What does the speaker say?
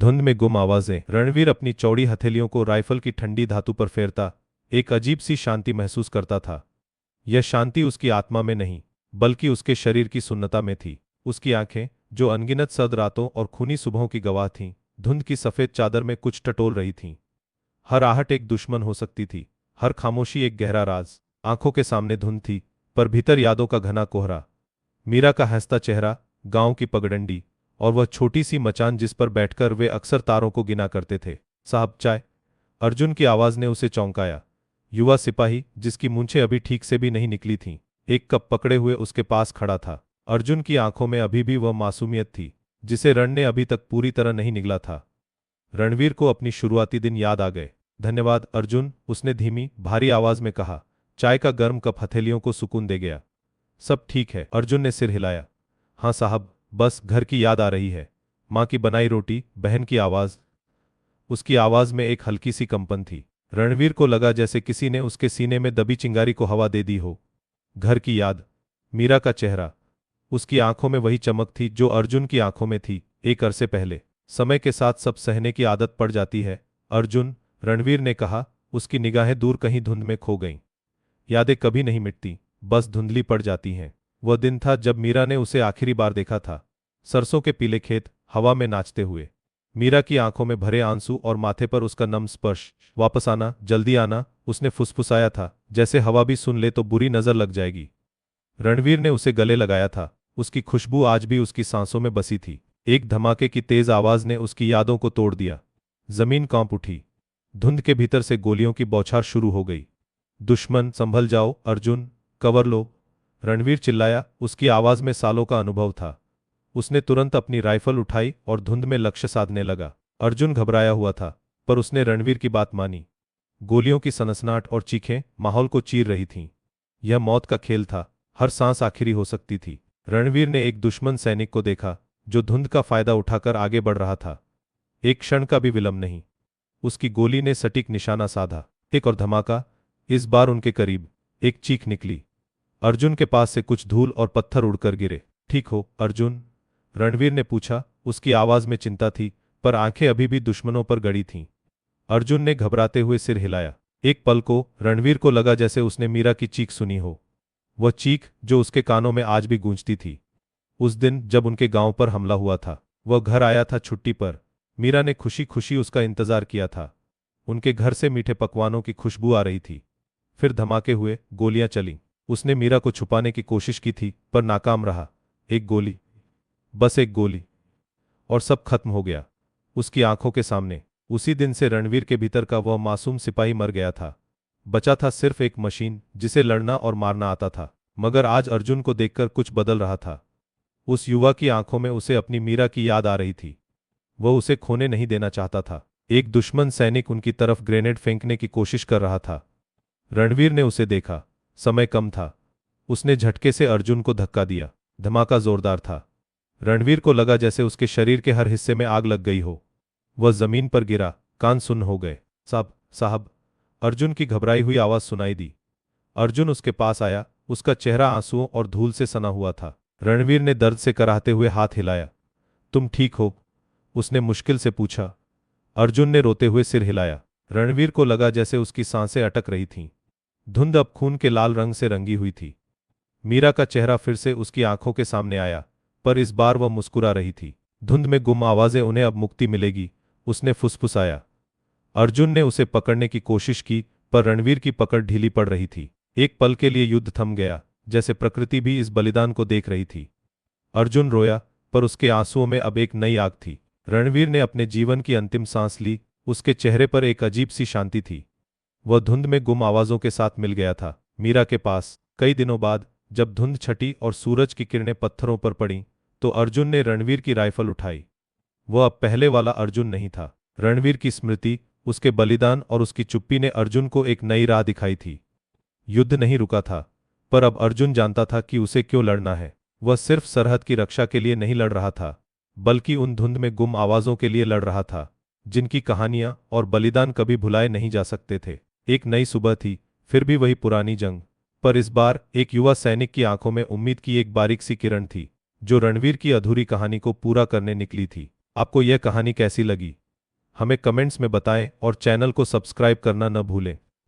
धुंध में गुम आवाजें। रणवीर अपनी चौड़ी हथेलियों को राइफल की ठंडी धातु पर फेरता एक अजीब सी शांति महसूस करता था। यह शांति उसकी आत्मा में नहीं, बल्कि उसके शरीर की सुन्नता में थी। उसकी आंखें, जो अनगिनत सर्द रातों और खूनी सुबहों की गवाह थीं, धुंध की सफेद चादर में कुछ टटोल रही थीं। हर आहट एक दुश्मन हो सकती थी, हर खामोशी एक गहरा राज। आंखों के सामने धुंध थी, पर भीतर यादों का घना कोहरा। मीरा का हंसता चेहरा, गांव की पगडंडी, और वह छोटी सी मचान जिस पर बैठकर वे अक्सर तारों को गिना करते थे। साहब, चाय। अर्जुन की आवाज ने उसे चौंकाया। युवा सिपाही, जिसकी मूंछें अभी ठीक से भी नहीं निकली थीं, एक कप पकड़े हुए उसके पास खड़ा था। अर्जुन की आंखों में अभी भी वह मासूमियत थी, जिसे रण ने अभी तक पूरी तरह नहीं निगला था। रणवीर को अपनी शुरुआती दिन याद आ गए। धन्यवाद अर्जुन, उसने धीमी भारी आवाज में कहा। चाय का गर्म कप हथेलियों को सुकून दे गया। सब ठीक है, अर्जुन ने सिर हिलाया। हाँ साहब, बस घर की याद आ रही है। माँ की बनाई रोटी, बहन की आवाज। उसकी आवाज में एक हल्की सी कंपन थी। रणवीर को लगा जैसे किसी ने उसके सीने में दबी चिंगारी को हवा दे दी हो। घर की याद, मीरा का चेहरा, उसकी आंखों में वही चमक थी जो अर्जुन की आंखों में थी एक अरसे पहले। समय के साथ सब सहने की आदत पड़ जाती है अर्जुन, रणवीर ने कहा। उसकी निगाहें दूर कहीं धुंध में खो गईं। यादें कभी नहीं मिटती, बस धुंधली पड़ जाती हैं। वह दिन था जब मीरा ने उसे आखिरी बार देखा था। सरसों के पीले खेत, हवा में नाचते हुए। मीरा की आंखों में भरे आंसू और माथे पर उसका नम स्पर्श। वापस आना, जल्दी आना, उसने फुसफुसाया था, जैसे हवा भी सुन ले तो बुरी नजर लग जाएगी। रणवीर ने उसे गले लगाया था। उसकी खुशबू आज भी उसकी सांसों में बसी थी। एक धमाके की तेज आवाज ने उसकी यादों को तोड़ दिया। जमीन कांप उठी। धुंध के भीतर से गोलियों की बौछार शुरू हो गई। दुश्मन, संभल जाओ अर्जुन, कवर लो, रणवीर चिल्लाया। उसकी आवाज में सालों का अनुभव था। उसने तुरंत अपनी राइफल उठाई और धुंध में लक्ष्य साधने लगा। अर्जुन घबराया हुआ था, पर उसने रणवीर की बात मानी। गोलियों की सनसनाहट और चीखें माहौल को चीर रही थीं। यह मौत का खेल था, हर सांस आखिरी हो सकती थी। रणवीर ने एक दुश्मन सैनिक को देखा, जो धुंध का फायदा उठाकर आगे बढ़ रहा था। एक क्षण का भी विलंब नहीं। उसकी गोली ने सटीक निशाना साधा। एक और धमाका, इस बार उनके करीब। एक चीख निकली। अर्जुन के पास से कुछ धूल और पत्थर उड़कर गिरे। ठीक हो अर्जुन, रणवीर ने पूछा। उसकी आवाज में चिंता थी, पर आंखें अभी भी दुश्मनों पर गड़ी थीं। अर्जुन ने घबराते हुए सिर हिलाया। एक पल को रणवीर को लगा जैसे उसने मीरा की चीख सुनी हो। वह चीख जो उसके कानों में आज भी गूंजती थी। उस दिन जब उनके गांव पर हमला हुआ था, वह घर आया था छुट्टी पर। मीरा ने खुशी खुशी उसका इंतजार किया था। उनके घर से मीठे पकवानों की खुशबू आ रही थी। फिर धमाके हुए, गोलियां चलीं। उसने मीरा को छुपाने की कोशिश की थी, पर नाकाम रहा। एक गोली, बस एक गोली, और सब खत्म हो गया उसकी आंखों के सामने। उसी दिन से रणवीर के भीतर का वह मासूम सिपाही मर गया था। बचा था सिर्फ एक मशीन जिसे लड़ना और मारना आता था। मगर आज अर्जुन को देखकर कुछ बदल रहा था। उस युवा की आंखों में उसे अपनी मीरा की याद आ रही थी। वह उसे खोने नहीं देना चाहता था। एक दुश्मन सैनिक उनकी तरफ ग्रेनेड फेंकने की कोशिश कर रहा था। रणवीर ने उसे देखा। समय कम था। उसने झटके से अर्जुन को धक्का दिया। धमाका जोरदार था। रणवीर को लगा जैसे उसके शरीर के हर हिस्से में आग लग गई हो। वह जमीन पर गिरा, कान सुन्न हो गए। साहब, साहब, अर्जुन की घबराई हुई आवाज सुनाई दी। अर्जुन उसके पास आया। उसका चेहरा आंसुओं और धूल से सना हुआ था। रणवीर ने दर्द से कराहते हुए हाथ हिलाया। तुम ठीक हो? उसने मुश्किल से पूछा। अर्जुन ने रोते हुए सिर हिलाया। रणवीर को लगा जैसे उसकी सांसें अटक रही थीं। धुंध अब खून के लाल रंग से रंगी हुई थी। मीरा का चेहरा फिर से उसकी आंखों के सामने आया, पर इस बार वह मुस्कुरा रही थी। धुंध में गुम आवाजें, उन्हें अब मुक्ति मिलेगी, उसने फुसफुसाया। अर्जुन ने उसे पकड़ने की कोशिश की, पर रणवीर की पकड़ ढीली पड़ रही थी। एक पल के लिए युद्ध थम गया, जैसे प्रकृति भी इस बलिदान को देख रही थी। अर्जुन रोया, पर उसके आंसुओं में अब एक नई आग थी। रणवीर ने अपने जीवन की अंतिम सांस ली। उसके चेहरे पर एक अजीब सी शांति थी। वह धुंध में गुम आवाजों के साथ मिल गया था, मीरा के पास। कई दिनों बाद जब धुंध छटी और सूरज की किरणें पत्थरों पर पड़ीं, तो अर्जुन ने रणवीर की राइफल उठाई। वह अब पहले वाला अर्जुन नहीं था। रणवीर की स्मृति, उसके बलिदान और उसकी चुप्पी ने अर्जुन को एक नई राह दिखाई थी। युद्ध नहीं रुका था, पर अब अर्जुन जानता था कि उसे क्यों लड़ना है। वह सिर्फ सरहद की रक्षा के लिए नहीं लड़ रहा था, बल्कि उन धुंध में गुम आवाजों के लिए लड़ रहा था, जिनकी कहानियां और बलिदान कभी भुलाए नहीं जा सकते थे। एक नई सुबह थी, फिर भी वही पुरानी जंग। पर इस बार एक युवा सैनिक की आंखों में उम्मीद की एक बारीक सी किरण थी, जो रणवीर की अधूरी कहानी को पूरा करने निकली थी। आपको यह कहानी कैसी लगी हमें कमेंट्स में बताएं और चैनल को सब्सक्राइब करना न भूलें।